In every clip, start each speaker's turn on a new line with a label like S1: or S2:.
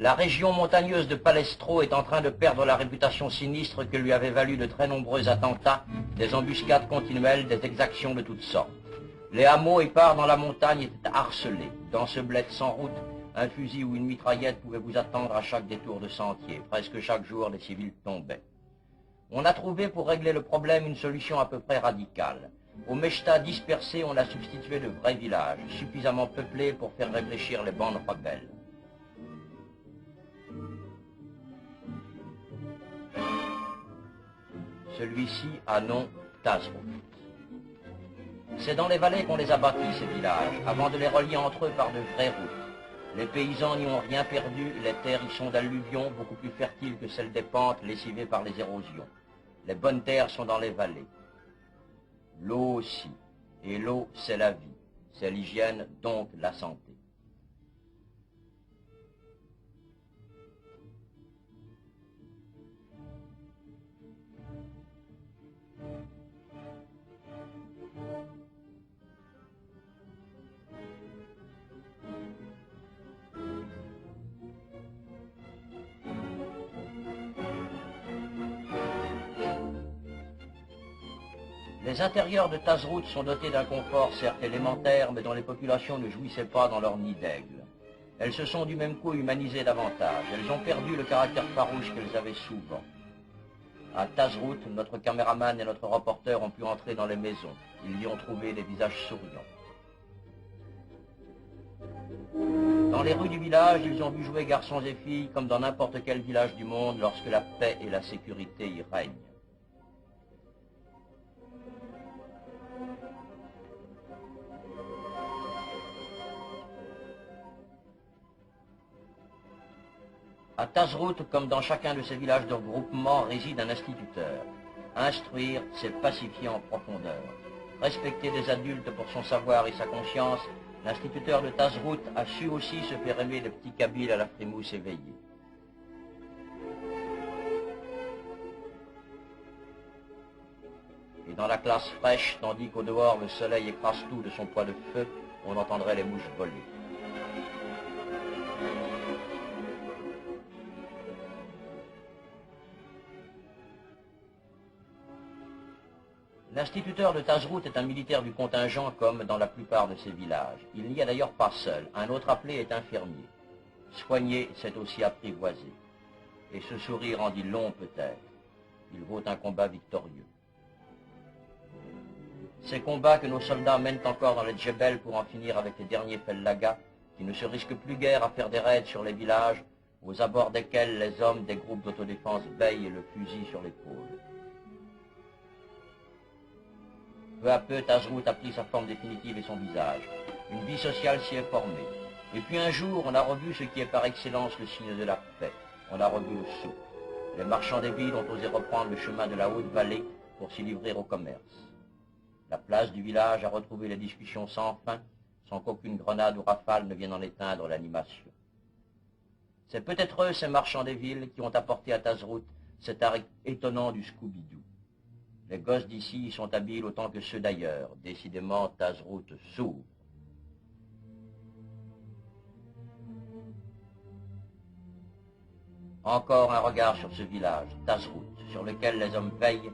S1: La région montagneuse de Palestro est en train de perdre la réputation sinistre que lui avait valu de très nombreux attentats, des embuscades continuelles, des exactions de toutes sortes. Les hameaux épars dans la montagne étaient harcelés. Dans ce bled sans route, un fusil ou une mitraillette pouvait vous attendre à chaque détour de sentier. Presque chaque jour, des civils tombaient. On a trouvé pour régler le problème une solution à peu près radicale. Aux Mechtas dispersés, on a substitué de vrais villages, suffisamment peuplés pour faire réfléchir les bandes rebelles. Celui-ci a nom Tazrout. C'est dans les vallées qu'on les a bâtis, ces villages, avant de les relier entre eux par de vraies routes. Les paysans n'y ont rien perdu, les terres y sont d'alluvions, beaucoup plus fertiles que celles des pentes lessivées par les érosions. Les bonnes terres sont dans les vallées. L'eau aussi. Et l'eau, c'est la vie. C'est l'hygiène, donc la santé. Les intérieurs de Tazrout sont dotés d'un confort certes élémentaire, mais dont les populations ne jouissaient pas dans leur nid d'aigle. Elles se sont du même coup humanisées davantage. Elles ont perdu le caractère farouche qu'elles avaient souvent. À Tazrout, notre caméraman et notre reporter ont pu entrer dans les maisons. Ils y ont trouvé des visages souriants. Dans les rues du village, ils ont vu jouer garçons et filles comme dans n'importe quel village du monde lorsque la paix et la sécurité y règnent. À Tazrout, comme dans chacun de ces villages de regroupement, réside un instituteur. Instruire, c'est pacifier en profondeur. Respecter des adultes pour son savoir et sa conscience, l'instituteur de Tazrout a su aussi se faire aimer de petits Kabyles à la frimousse éveillée. Et dans la classe fraîche, tandis qu'au dehors le soleil écrase tout de son poids de feu, on entendrait les mouches voler. L'instituteur de Tazrout est un militaire du contingent comme dans la plupart de ces villages. Il n'y a d'ailleurs pas seul. Un autre appelé est infirmier. Soigner, c'est aussi apprivoiser. Et ce sourire en dit long peut-être. Il vaut un combat victorieux. Ces combats que nos soldats mènent encore dans les djebels pour en finir avec les derniers fellagas, qui ne se risquent plus guère à faire des raids sur les villages, aux abords desquels les hommes des groupes d'autodéfense veillent le fusil sur l'épaule. Peu à peu, Tazrout a pris sa forme définitive et son visage. Une vie sociale s'y est formée. Et puis un jour, on a revu ce qui est par excellence le signe de la paix. On a revu le souk. Les marchands des villes ont osé reprendre le chemin de la haute vallée pour s'y livrer au commerce. La place du village a retrouvé les discussions sans fin, sans qu'aucune grenade ou rafale ne vienne en éteindre l'animation. C'est peut-être eux, ces marchands des villes, qui ont apporté à Tazrout cet art étonnant du Scooby-Doo. Les gosses d'ici y sont habiles autant que ceux d'ailleurs. Décidément, Tazrout s'ouvre. Encore un regard sur ce village, Tazrout, sur lequel les hommes veillent,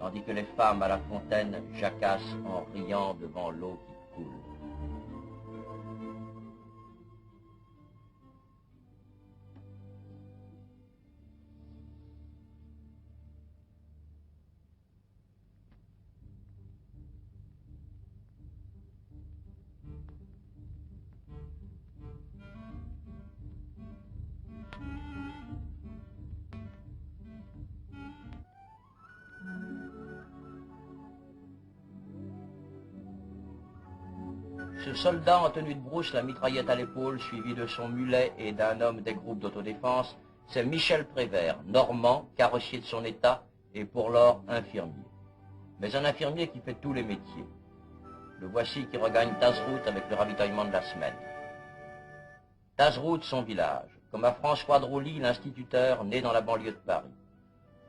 S1: tandis que les femmes à la fontaine jacassent en riant devant l'eau qui coule. Ce soldat en tenue de brousse, la mitraillette à l'épaule, suivi de son mulet et d'un homme des groupes d'autodéfense, C'est Michel Prévert, normand, carrossier de son état et pour lors infirmier. Mais un infirmier qui fait tous les métiers. Le voici qui regagne Tazrouth avec le ravitaillement de la semaine. Tazrouth, son village, comme à François Drouly, l'instituteur, né dans la banlieue de Paris.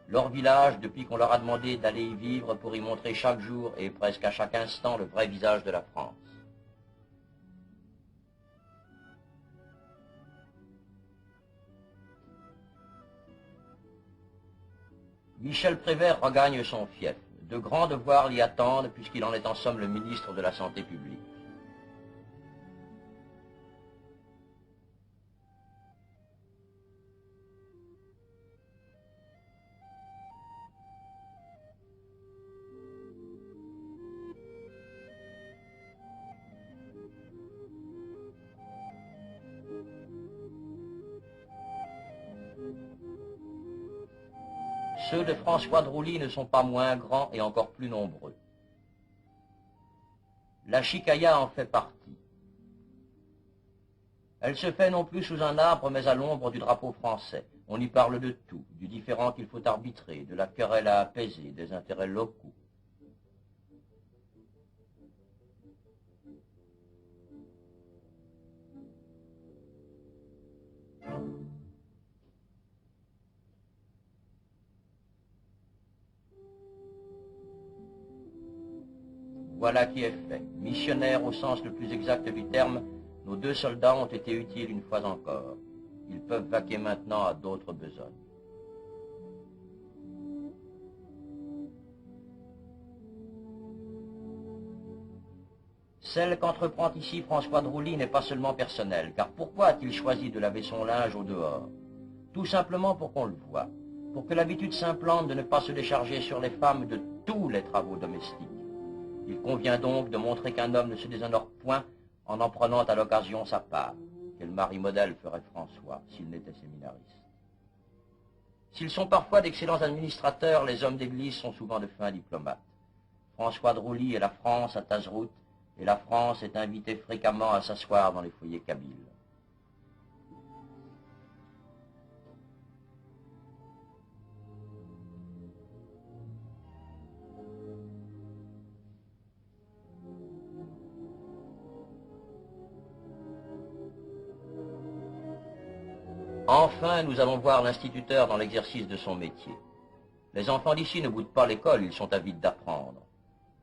S1: Leur village, depuis qu'on leur a demandé d'aller y vivre pour y montrer chaque jour et presque à chaque instant le vrai visage de la France. Michel Prévert regagne son fief. De grands devoirs l'y attendent puisqu'il en est en somme le ministre de la Santé publique. Ceux de François Drouly ne sont pas moins grands et encore plus nombreux. La chicaya en fait partie. Elle se fait non plus sous un arbre, mais à l'ombre du drapeau français. On y parle de tout, du différend qu'il faut arbitrer, de la querelle à apaiser, des intérêts locaux. Voilà qui est fait. Missionnaires au sens le plus exact du terme, nos deux soldats ont été utiles une fois encore. Ils peuvent vaquer maintenant à d'autres besognes. Celle qu'entreprend ici François Drouly n'est pas seulement personnelle, car pourquoi a-t-il choisi de laver son linge au dehors? Tout simplement pour qu'on le voie, pour que l'habitude s'implante de ne pas se décharger sur les femmes de tous les travaux domestiques. Il convient donc de montrer qu'un homme ne se déshonore point en prenant à l'occasion sa part. Quel mari modèle ferait François s'il n'était séminariste? S'ils sont parfois d'excellents administrateurs, les hommes d'église sont souvent de fins diplomates. François Drouly et la France à Tazrouth, et la France est invitée fréquemment à s'asseoir dans les foyers kabyles. Enfin, nous allons voir l'instituteur dans l'exercice de son métier. Les enfants d'ici ne boudent pas l'école, ils sont avides d'apprendre.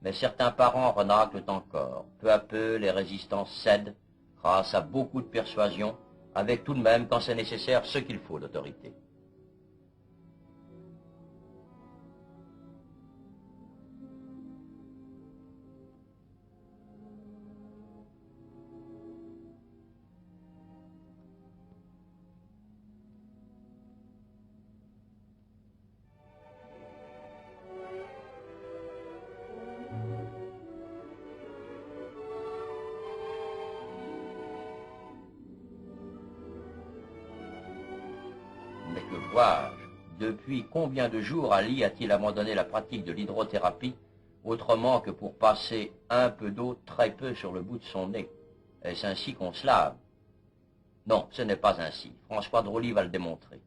S1: Mais certains parents renâclent encore. Peu à peu, les résistances cèdent, grâce à beaucoup de persuasion, avec tout de même, quand c'est nécessaire, ce qu'il faut d'autorité. Mais que vois-je? Depuis combien de jours Ali a-t-il abandonné la pratique de l'hydrothérapie, autrement que pour passer un peu d'eau très peu sur le bout de son nez? Est-ce ainsi qu'on se lave? Non, ce n'est pas ainsi. François Drouly va le démontrer.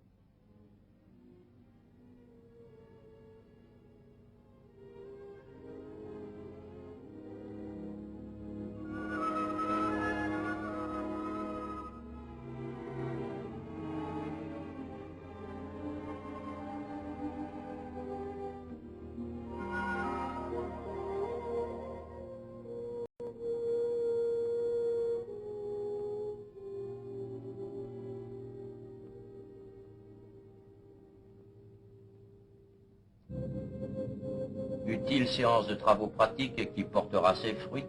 S1: Utile séance de travaux pratiques qui portera ses fruits.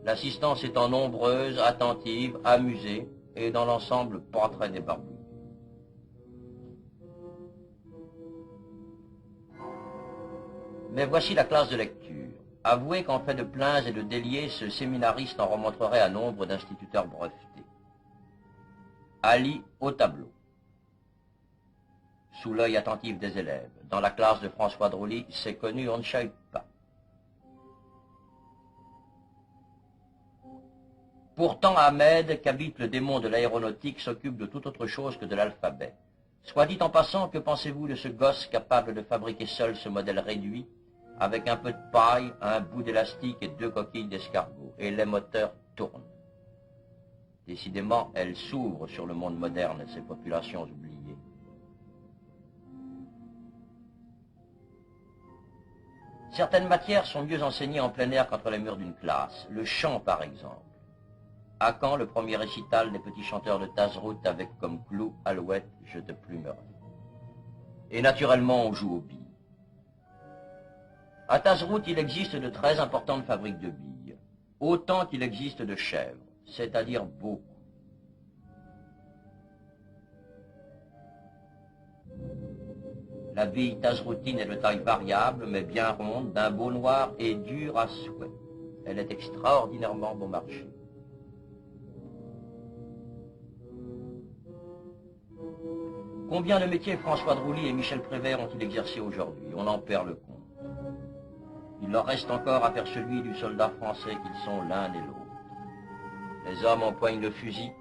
S1: L'assistance étant nombreuse, attentive, amusée et dans l'ensemble pas très débarbouillée. Mais voici la classe de lecture. Avouez qu'en fait de pleins et de déliés, ce séminariste en remonterait à nombre d'instituteurs brevetés. Ali au tableau. Sous l'œil attentif des élèves. Dans la classe de François Drouly, c'est connu, on ne chahute pas. Pourtant, Ahmed, qu'habite le démon de l'aéronautique, s'occupe de toute autre chose que de l'alphabet. Soit dit en passant, que pensez-vous de ce gosse capable de fabriquer seul ce modèle réduit, avec un peu de paille, un bout d'élastique et 2 coquilles d'escargot, et les moteurs tournent. Décidément, elles s'ouvrent sur le monde moderne, ces populations oubliées. Certaines matières sont mieux enseignées en plein air qu'entre les murs d'une classe. Le chant, par exemple. À quand le premier récital des petits chanteurs de Tazrout avec comme clou « Alouette, je te plumerai ». Et naturellement, on joue aux billes. À Tazrout, il existe de très importantes fabriques de billes, autant qu'il existe de chèvres, c'est-à-dire beaucoup. La bille tazroutine est de taille variable, mais bien ronde, d'un beau noir et dure à souhait. Elle est extraordinairement bon marché. Combien de métiers François Drouly et Michel Prévert ont-ils exercé aujourd'hui? On en perd le compte. Il leur reste encore à faire celui du soldat français qu'ils sont l'un et l'autre. Les hommes empoignent le fusil,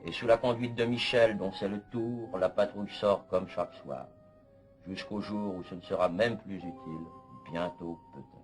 S1: et sous la conduite de Michel, dont c'est le tour, la patrouille sort comme chaque soir. Jusqu'au jour où ce ne sera même plus utile, bientôt peut-être.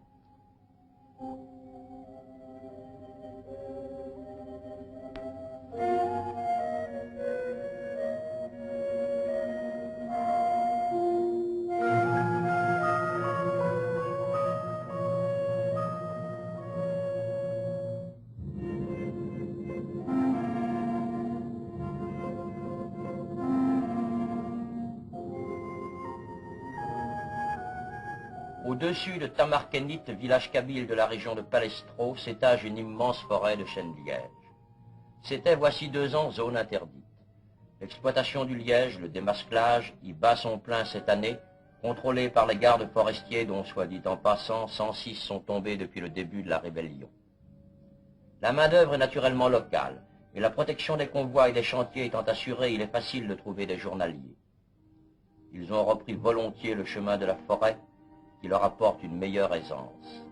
S1: Au-dessus de Tamarkenit, village kabyle de la région de Palestro, s'étage une immense forêt de chênes de liège. C'était, voici 2 ans, zone interdite. L'exploitation du liège, le démasclage, y bat son plein cette année, contrôlé par les gardes forestiers dont, soit dit en passant, 106 sont tombés depuis le début de la rébellion. La main-d'œuvre est naturellement locale, et la protection des convois et des chantiers étant assurée, il est facile de trouver des journaliers. Ils ont repris volontiers le chemin de la forêt, qui leur apporte une meilleure aisance.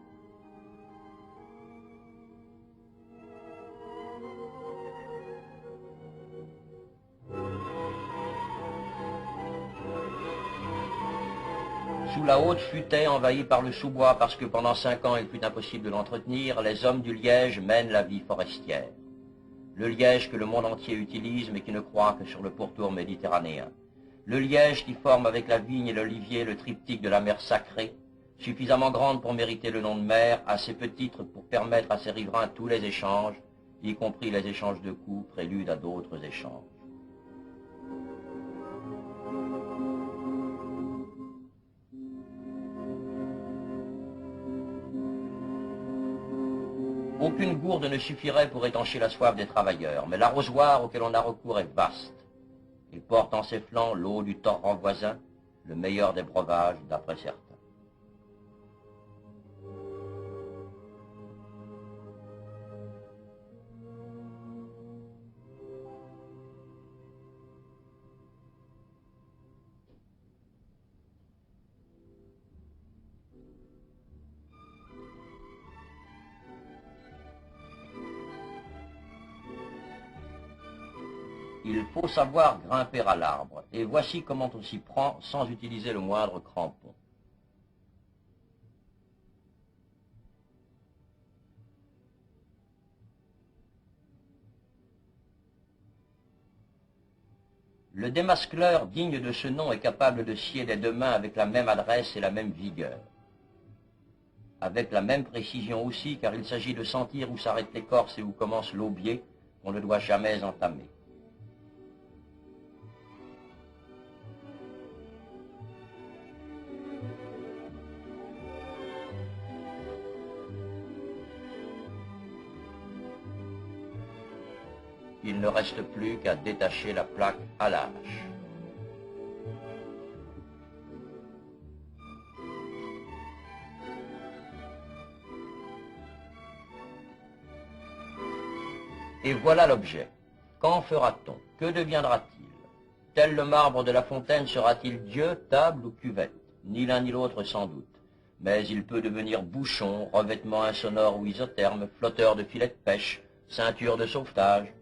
S1: Sous la haute futaie envahie par le sous-bois parce que pendant 5 ans il fut impossible de l'entretenir, les hommes du liège mènent la vie forestière. Le liège que le monde entier utilise mais qui ne croit que sur le pourtour méditerranéen. Le liège qui forme avec la vigne et l'olivier le triptyque de la mer sacrée, suffisamment grande pour mériter le nom de mer, assez petite pour permettre à ses riverains tous les échanges, y compris les échanges de coups, prélude à d'autres échanges. Aucune gourde ne suffirait pour étancher la soif des travailleurs, mais l'arrosoir auquel on a recours est vaste. Il porte en ses flancs l'eau du torrent voisin, le meilleur des breuvages d'après certains. Il faut savoir grimper à l'arbre, et voici comment on s'y prend sans utiliser le moindre crampon. Le démascleur digne de ce nom est capable de scier des 2 mains avec la même adresse et la même vigueur. Avec la même précision aussi, car il s'agit de sentir où s'arrête l'écorce et où commence l'aubier, qu'on ne doit jamais entamer. Il ne reste plus qu'à détacher la plaque à la hache. Et voilà l'objet. Qu'en fera-t-on? Que deviendra-t-il? Tel le marbre de la fontaine sera-t-il Dieu, table ou cuvette? Ni l'un ni l'autre sans doute. Mais il peut devenir bouchon, revêtement insonore ou isotherme, flotteur de filet de pêche, ceinture de sauvetage.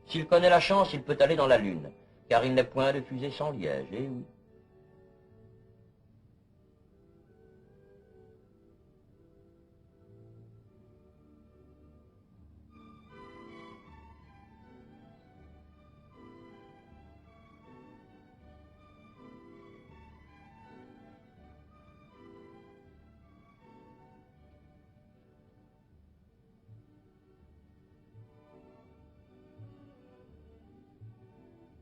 S1: S'il connaît la chance, il peut aller dans la Lune. car il n'est point de fusée sans liège, eh oui.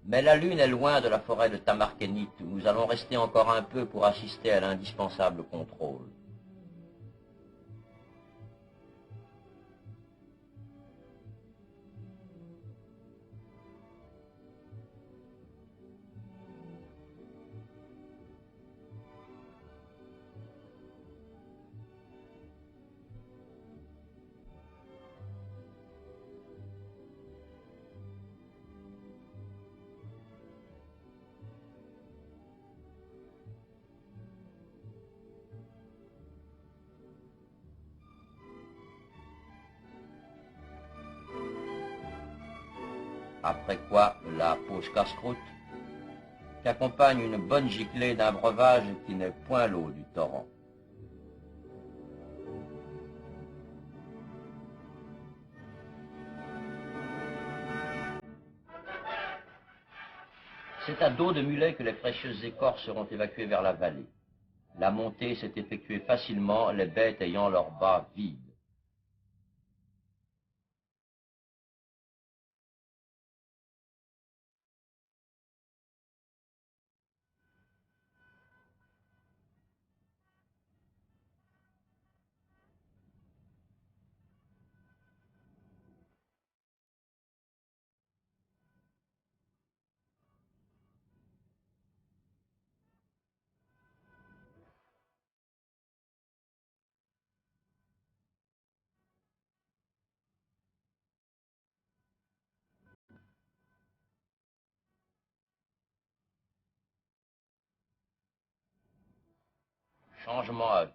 S1: Mais la lune est loin de la forêt de Tamarkenit, où nous allons rester encore un peu pour assister à l'indispensable contrôle. Après quoi, la pause casse-croûte, qui accompagne une bonne giclée d'un breuvage qui n'est point l'eau du torrent. C'est à dos de mulet que les précieuses écorces seront évacuées vers la vallée. La montée s'est effectuée facilement, les bêtes ayant leurs bas vides. Changement à vue.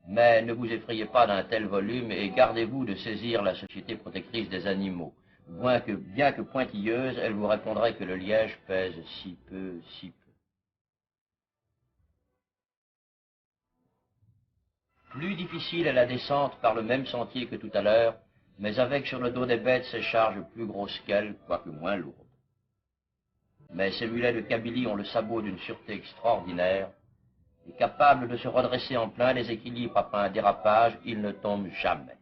S1: Mais ne vous effrayez pas d'un tel volume et gardez-vous de saisir la Société protectrice des animaux. Bien que pointilleuse, elle vous répondrait que le liège pèse si peu, si peu. Plus difficile est la descente par le même sentier que tout à l'heure, mais avec sur le dos des bêtes ces charges plus grosses qu'elles, quoique moins lourdes. Mais ces mulets de Kabylie ont le sabot d'une sûreté extraordinaire, et capables de se redresser en plein déséquilibre après un dérapage, ils ne tombent jamais.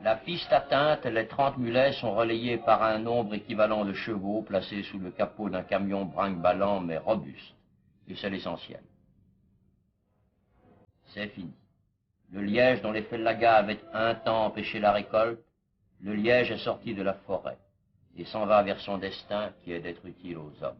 S1: La piste atteinte, les 30 mulets sont relayés par un nombre équivalent de chevaux placés sous le capot d'un camion brinque-ballant mais robuste. Et c'est l'essentiel. C'est fini. Le liège dont les fellagas avaient un temps empêché la récolte, le liège est sorti de la forêt et s'en va vers son destin qui est d'être utile aux hommes.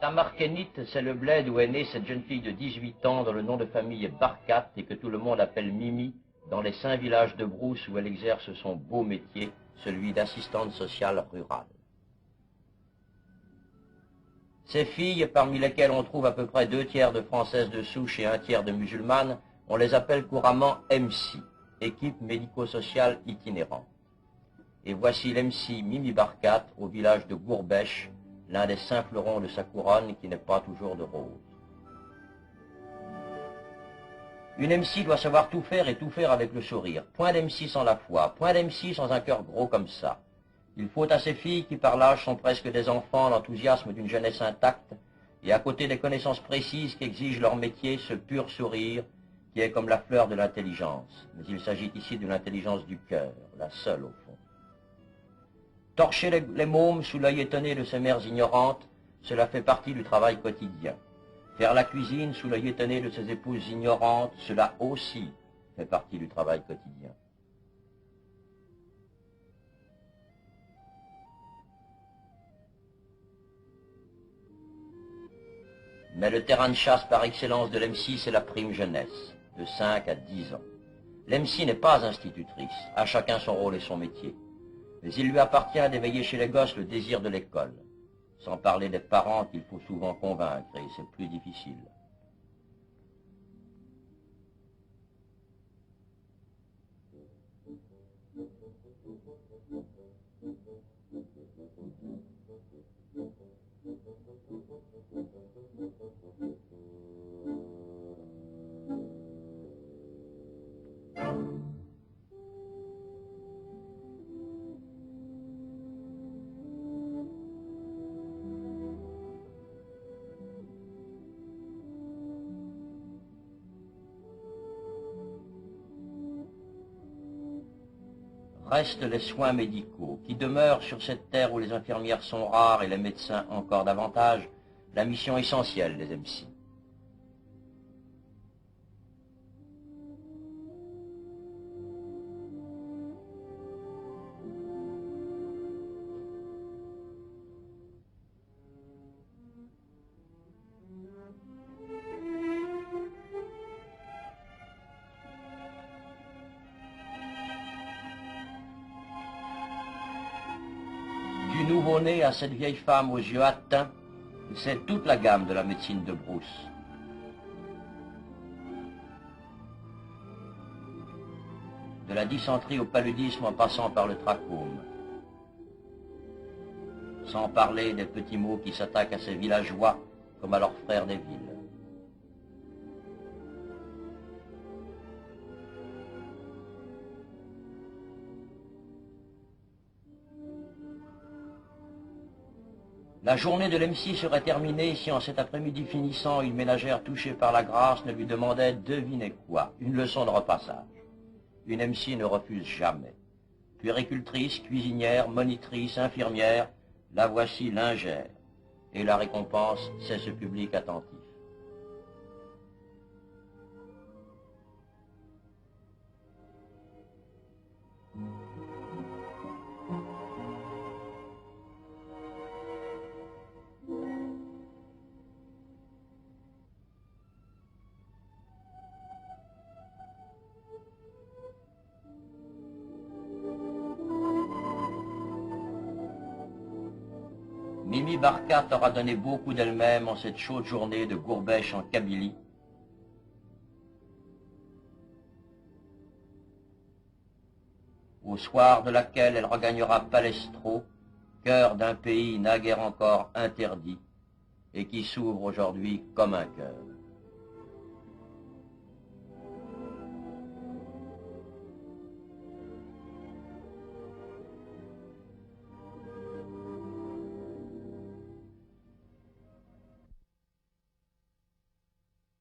S1: Tamarkenit, c'est le bled où est née cette jeune fille de 18 ans dont le nom de famille est Barkat et que tout le monde appelle Mimi, dans les 5 villages de Brousse où elle exerce son beau métier, celui d'assistante sociale rurale. Ces filles, parmi lesquelles on trouve à peu près 2 tiers de françaises de souche et 1 tiers de musulmanes, on les appelle couramment MC, équipe médico-sociale itinérante. Et voici l'MC Mimi Barkat au village de Gourbèche, l'un des 5 fleurons de sa couronne qui n'est pas toujours de rose. Une MC doit savoir tout faire et tout faire avec le sourire. Point d'MC sans la foi, point d'MC sans un cœur gros comme ça. Il faut à ces filles qui par l'âge sont presque des enfants l'enthousiasme d'une jeunesse intacte, et à côté des connaissances précises qu'exige leur métier, ce pur sourire qui est comme la fleur de l'intelligence. Mais il s'agit ici de l'intelligence du cœur, la seule au fond. Torcher les mômes sous l'œil étonné de ces mères ignorantes, cela fait partie du travail quotidien. Faire la cuisine sous l'œil étonné de ses épouses ignorantes, cela aussi fait partie du travail quotidien. Mais le terrain de chasse par excellence de l'EMSI, c'est la prime jeunesse, de 5 à 10 ans. L'EMSI n'est pas institutrice, à chacun son rôle et son métier. Mais il lui appartient d'éveiller chez les gosses le désir de l'école, sans parler des parents qu'il faut souvent convaincre, et c'est plus difficile. Restent les soins médicaux, qui demeurent sur cette terre où les infirmières sont rares et les médecins encore davantage, la mission essentielle des EMSI. Du nouveau-né à cette vieille femme aux yeux atteints, c'est toute la gamme de la médecine de brousse. De la dysenterie au paludisme en passant par le trachome. Sans parler des petits mots qui s'attaquent à ces villageois comme à leurs frères des villes. La journée de l'EMSI serait terminée si en cet après-midi finissant, une ménagère touchée par la grâce ne lui demandait, devinez quoi, une leçon de repassage. Une EMSI ne refuse jamais. Puéricultrice, cuisinière, monitrice, infirmière, la voici lingère. Et la récompense, c'est ce public attentif. Mimi Barkat aura donné beaucoup d'elle-même en cette chaude journée de Gourbèche en Kabylie. Au soir de laquelle elle regagnera Palestro, cœur d'un pays naguère encore interdit, et qui s'ouvre aujourd'hui comme un cœur.